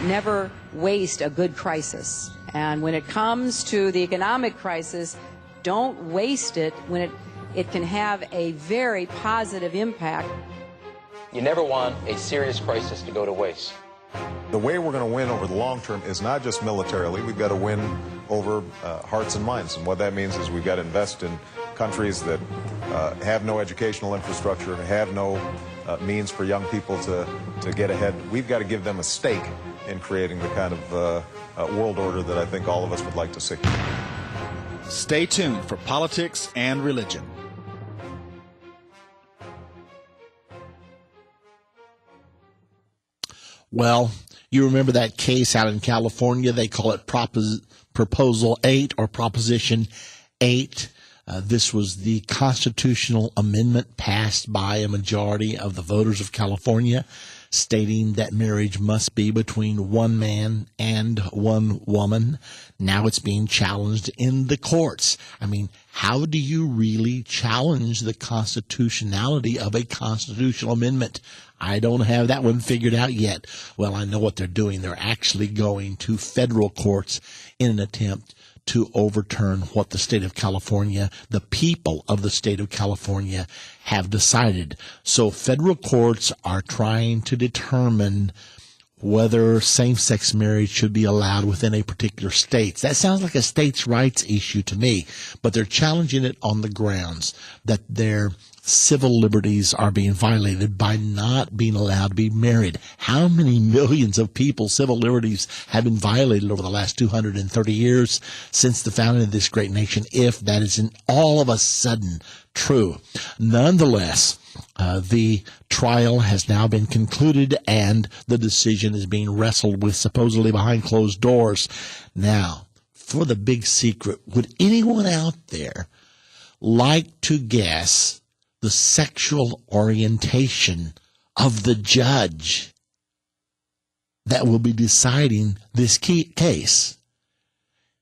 Never waste a good crisis. And when it comes to the economic crisis, don't waste it when it can have a very positive impact. You never want a serious crisis to go to waste. The way we're going to win over the long term is not just militarily. We've got to win over hearts and minds. And what that means is we've got to invest in countries that have no educational infrastructure, have no means for young people to get ahead. We've got to give them a stake in creating the kind of world order that I think all of us would like to see. Stay tuned for politics and religion. Well, you remember that case out in California? They call it Proposal 8 or Proposition 8. This was the constitutional amendment passed by a majority of the voters of California, stating that marriage must be between one man and one woman. Now it's being challenged in the courts. I mean, how do you really challenge the constitutionality of a constitutional amendment? I don't have that one figured out yet. Well, I know what they're doing. They're actually going to federal courts in an attempt to overturn what the state of California, the people of the state of California, have decided. So federal courts are trying to determine whether same-sex marriage should be allowed within a particular state. That sounds like a states' rights issue to me, but they're challenging it on the grounds that their civil liberties are being violated by not being allowed to be married. How many millions of people's civil liberties have been violated over the last 230 years since the founding of this great nation, if that isn't all of a sudden true? Nonetheless, the trial has now been concluded and the decision is being wrestled with supposedly behind closed doors. Now, for the big secret, would anyone out there like to guess the sexual orientation of the judge that will be deciding this case?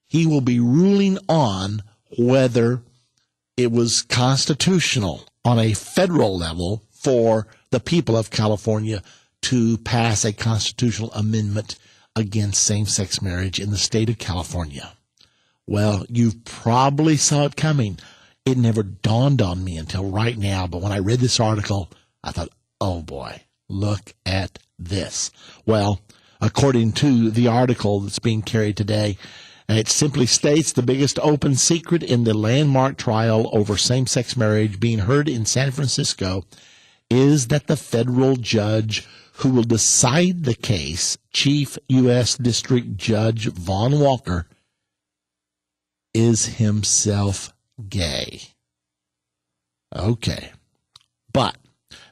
He will be ruling on whether it was constitutional on a federal level for the people of California to pass a constitutional amendment against same-sex marriage in the state of California. Well, you probably saw it coming. It never dawned on me until right now, but when I read this article, I thought, oh boy, look at this. Well, according to the article that's being carried today, it simply states the biggest open secret in the landmark trial over same-sex marriage being heard in San Francisco is that the federal judge who will decide the case, Chief U.S. District Judge Vaughn Walker, is himself gay. Okay. But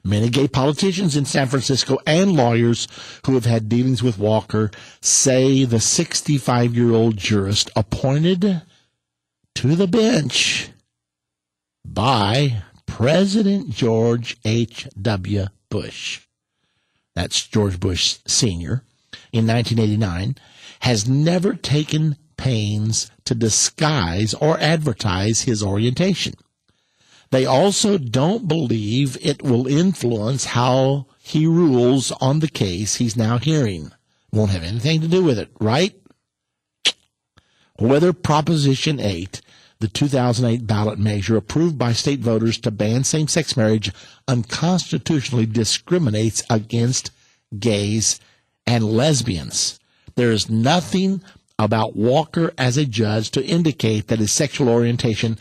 many gay politicians in San Francisco and lawyers who have had dealings with Walker say the 65-year-old jurist appointed to the bench by President George H.W. Bush, that's George Bush Sr., in 1989, has never taken pains to disguise or advertise his orientation. They also don't believe it will influence how he rules on the case he's now hearing. Won't have anything to do with it, right? Whether Proposition 8, the 2008 ballot measure approved by state voters to ban same-sex marriage, unconstitutionally discriminates against gays and lesbians. There is nothing about Walker as a judge to indicate that his sexual orientation,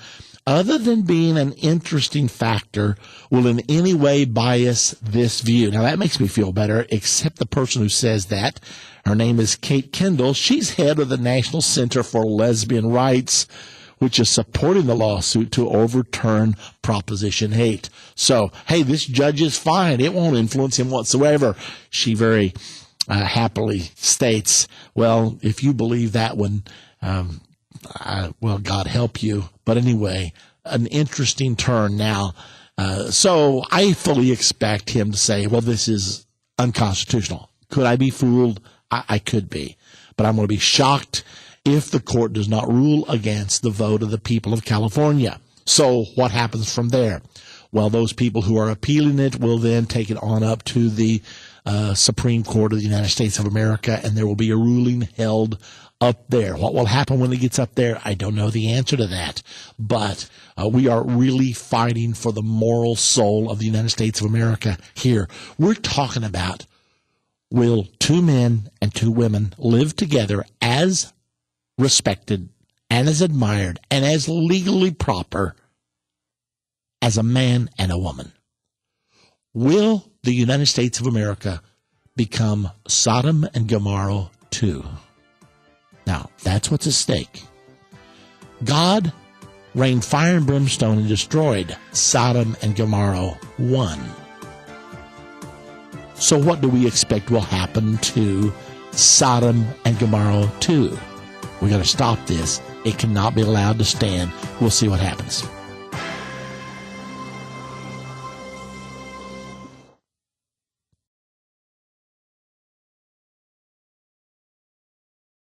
other than being an interesting factor, will in any way bias this view. Now, that makes me feel better, except the person who says that. Her name is Kate Kendall. She's head of the National Center for Lesbian Rights, which is supporting the lawsuit to overturn Proposition 8. So, hey, this judge is fine. It won't influence him whatsoever. She very happily states, well, if you believe that one, well, God help you. But anyway, an interesting turn now. So I fully expect him to say, well, this is unconstitutional. Could I be fooled? I could be. But I'm going to be shocked if the court does not rule against the vote of the people of California. So what happens from there? Well, those people who are appealing it will then take it on up to the Supreme Court of the United States of America, and there will be a ruling held up there. What will happen when it gets up there? I don't know the answer to that. But we are really fighting for the moral soul of the United States of America here. We're talking about, will 2 men and 2 women live together as respected and as admired and as legally proper as a man and a woman? Will the United States of America become Sodom and Gomorrah 2? Now, that's what's at stake. God rained fire and brimstone and destroyed Sodom and Gomorrah 1. So what do we expect will happen to Sodom and Gomorrah 2? We got to stop this. It cannot be allowed to stand. We'll see what happens.